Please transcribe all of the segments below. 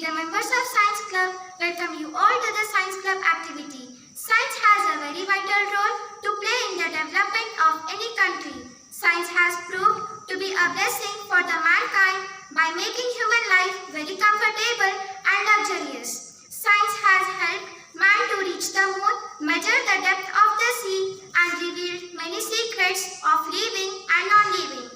We, the members of Science Club, welcome you all to the Science Club activity. Science has a very vital role to play in the development of any country. Science has proved to be a blessing for the mankind by making human life very comfortable and luxurious. Science has helped man to reach the moon, measure the depth of the sea, and revealed many secrets of living and non-living.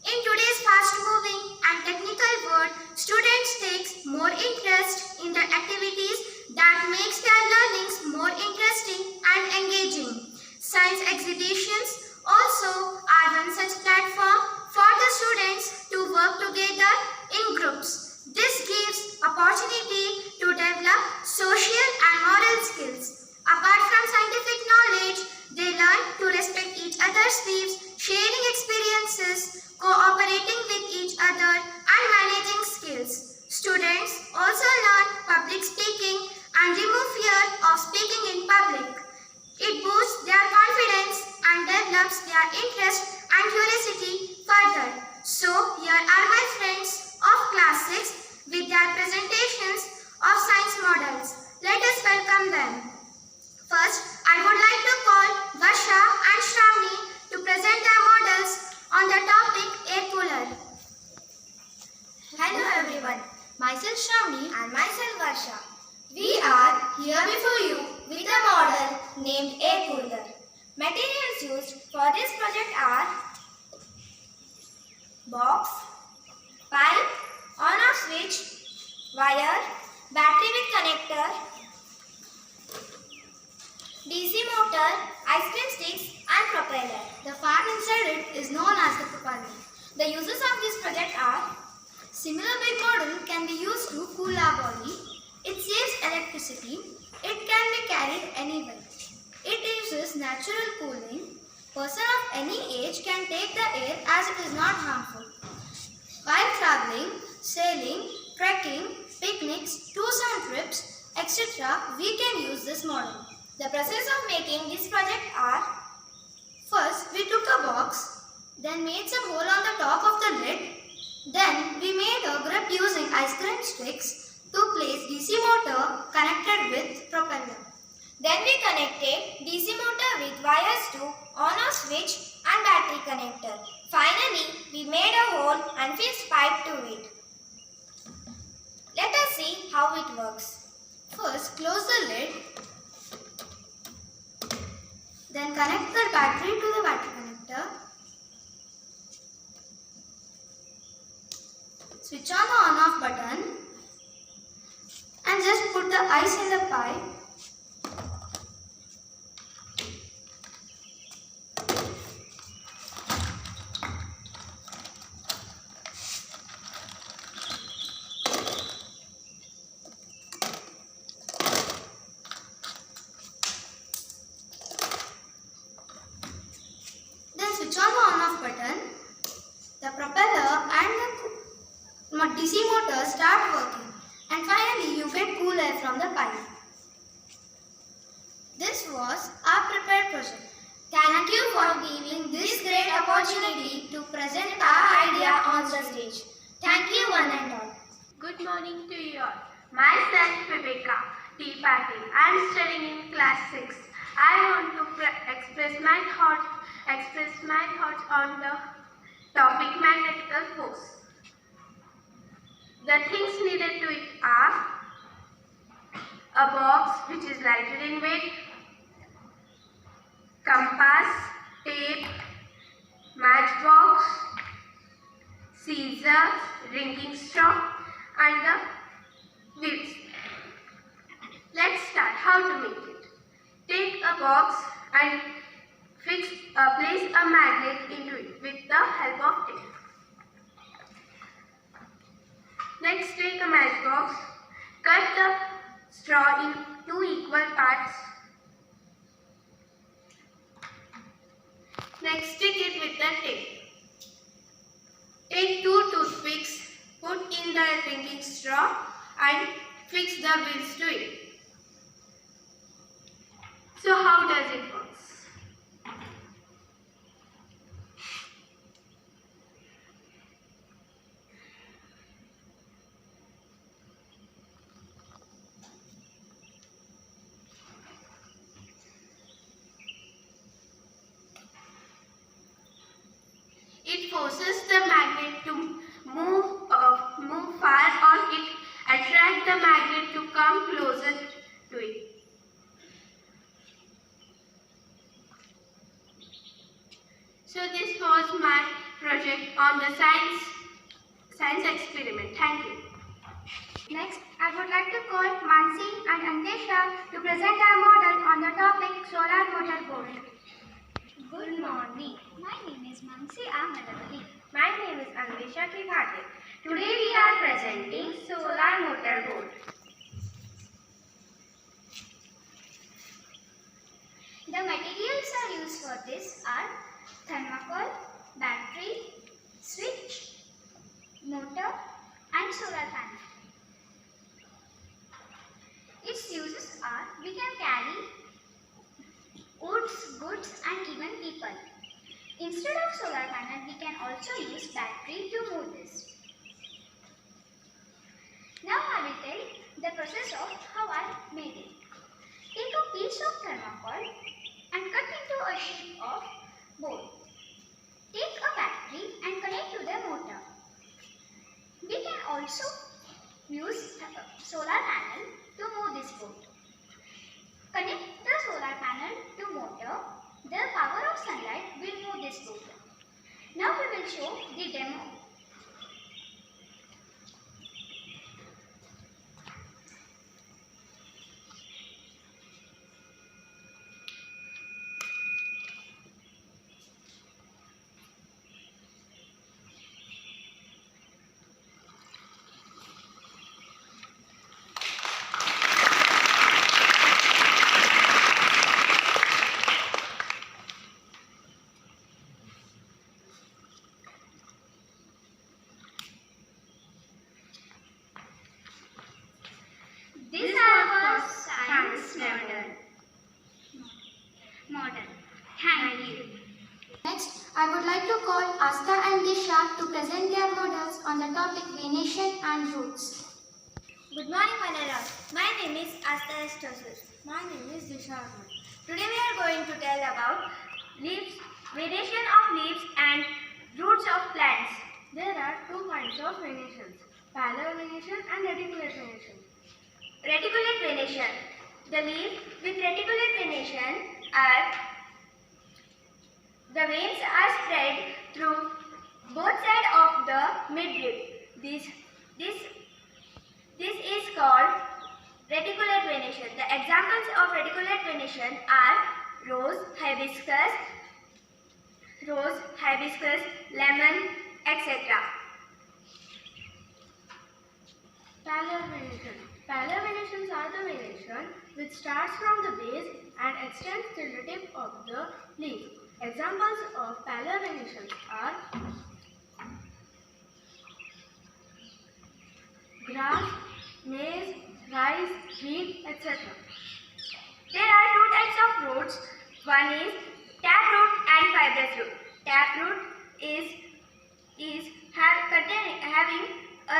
In today's fast-moving and technical world, students take more interest in the activities that makes their learnings more interesting and engaging. Science exhibitions also are one such platform for the students to work together in groups. This gives opportunity to develop social and moral skills. Apart from scientific knowledge, they learn to respect each other's views, sharing experiences, cooperating with each other, and managing skills. Students also learn public speaking and remove fear of speaking in public. It boosts their confidence and develops their interest and curiosity further. So, here are my friends of class 6 with their presentations of science models. Let us welcome them. First, I would like to call Varsha and Shravani to present their models on the topic air cooler. Hello everyone, myself Shravani and myself Varsha. We are here before you with a model named air cooler. Materials used for this project are box, pipe, on-off switch, wire, battery with connector, DC motor, ice cream sticks and propeller. The fan inside it is known as the propeller. The uses of this project are: similar big model can be used to cool our body. It saves electricity. It can be carried anywhere. It uses natural cooling. Person of any age can take the air as it is not harmful. While traveling, sailing, trekking, picnics, tours and trips, etc., we can use this model. The process of making this project are: first, we took a box, then made some hole on the top of the lid. Then, we made a grip using ice cream sticks to place DC motor connected with propeller. Then we connected DC motor with wires to on-off switch and battery connector. Finally, we made a hole and fixed pipe to it. Let us see how it works. First, close the lid. Then connect the battery to the battery connector. Switch on the on-off button and just put the ice in the pipe. Then switch on the on-off button. The propeller and the DC motor start working, and finally you get cool air from the pipe. This was our prepared project. Thank you for giving this great opportunity to present our idea on the stage. Thank you one and all. Good morning to you all. Myself Viveka T. Patil. I am studying in class 6. I want to express my thoughts on the topic magnetical force. The things needed to it are a box which is lighter in weight, compass, tape, matchbox, scissors, ringing straw and the wheels. Let's start how to make it. Take a box and place a magnet into it with the help of tape. Next, take a matchbox, cut the straw in 2 equal parts. Next, stick it with the tape. Take 2 toothpicks, put in the ringing straw and fix the wheels to it. So, how does it work? forces the magnet to move far, or it attracts the magnet to come closer to it. So this was my project on the science experiment. Thank you. Next, I would like to call Mansi and Antesha to present our model on the topic solar motor board. Good morning. My name is Mansi Ahmedabadi. My name is Antesha Tripathi. Today we are presenting solar motor board. The materials are used for this are thermocol, battery, switch, motor and solar panel. Its uses are we can carry woods, goods and even people. Instead of solar panel, we can also use battery to move this. Now I will tell the process of how I made it. Take a piece of thermocol and cut into a shape of board. Take a battery and connect to the motor. We can also use solar panel to move this board. Connect the solar panel to motor. The power of sunlight will move this board. Now we will show the demo. This is our science model. Thank you. Next, I would like to call Asta and Disha to present their models on the topic venation and roots. Good morning, Manara. My name is Asta Estosus. My name is Disha Ahmed. Today we are going to tell about leaves, venation of leaves and roots of plants. There are two kinds of venations, parallel venation and reticulate venation. Reticulate venation. The leaves with reticulate venation are the veins are spread through both sides of the midrib. This is called reticulate venation. The examples of reticulate venation are rose, hibiscus, lemon, etc. Parallel venation. Parallel venations are the venation which starts from the base and extends till the tip of the leaf. Examples of parallel venations are grass, maize, rice, wheat, etc. There are two types of roots. One is taproot and fibrous root. Taproot is having a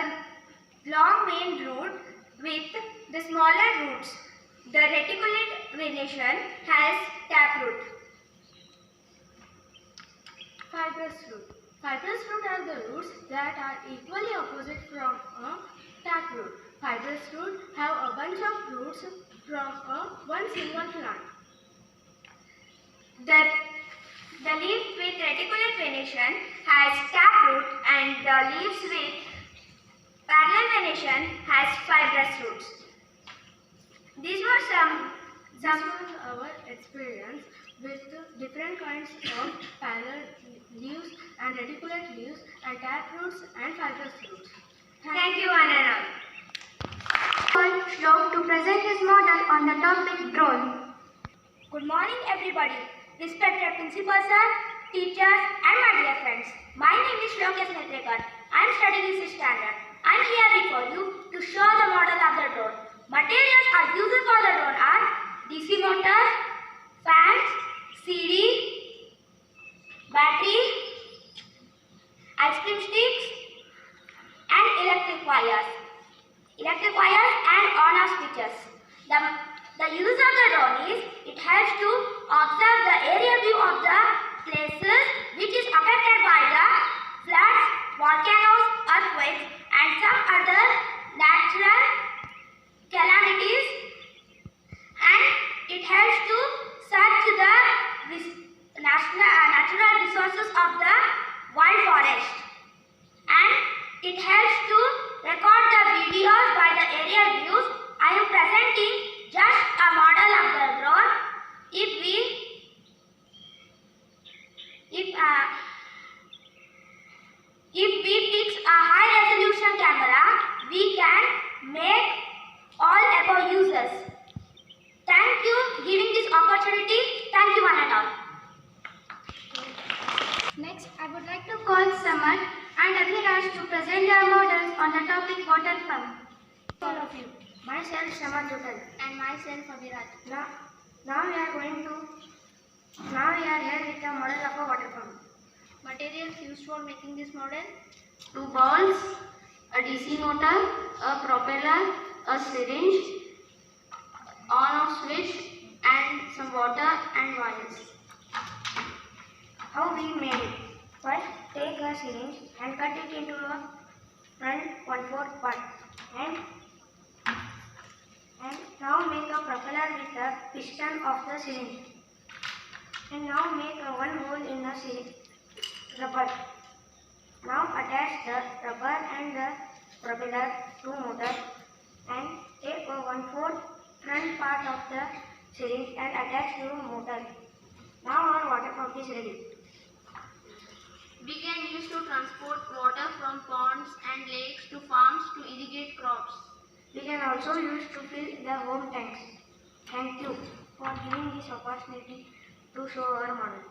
long main root with the smaller roots. The reticulate venation has taproot. Fibrous root. Fibrous root are the roots that are equally opposite from a taproot. Fibrous root have a bunch of roots from one single plant. The leaf with reticulate venation has taproot and the leaves with parallel venation has fibrous roots. These were some This was our experience with different kinds of parallel leaves and reticulate leaves and taproots and fibrous roots. Thank you, Anana. Call Shlok to present his model on the topic drone. Good morning, everybody. Respected principal sir, teachers, and my dear friends. My name is Shlok S. Netrekar. I am studying in 6th standard. I am here before you to show the model of the drone. Materials are used for the drone are DC motor, fans, CD, battery, ice cream sticks, and electric wires. Electric wires and on-off switches. The use of the drone is it helps to observe the area view of the places which is affected by the volcanoes, earthquakes, and some other natural calamities, and it helps to search the natural resources of the wild forest, and it helps to record the videos by the aerial views. I am presenting just a model of the drone. If we fix a high resolution camera, we can make all above users. Thank you giving this opportunity. Thank you one and all. Next, I would like to call Samar and Abhiraj to present their models on the topic water pump. All of you. Myself Samar Jugal. And myself, Abhiraj. Now we are here with a model of a water pump. Materials used for making this model: 2 balls, a DC motor, a propeller, a syringe, on-off switch, and some water and wires. How we made it? First, take a syringe and cut it into a front 1/4 part, and now make a propeller with the piston of the syringe, and now make a one hole in the rubber. Now attach the rubber and the propeller to motor, and take a 1/4 front part of the syringe and attach to motor. Now our water pump is ready. We can use to transport water from ponds and lakes to farms to irrigate crops. We can also use to fill the home tanks. Thank you for giving this opportunity to show our model.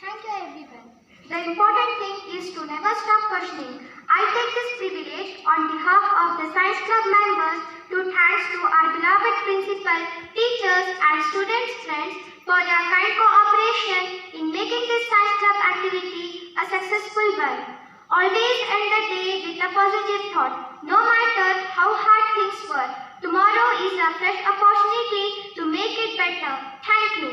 Thank you, everyone. The important thing is to never stop questioning. I take this privilege on behalf of the Science Club members to thanks to our beloved principal, teachers and students friends for their kind cooperation in making this Science Club activity a successful one. Always end the day with a positive thought. No matter how hard things were, tomorrow is a fresh opportunity to make it better. Thank you.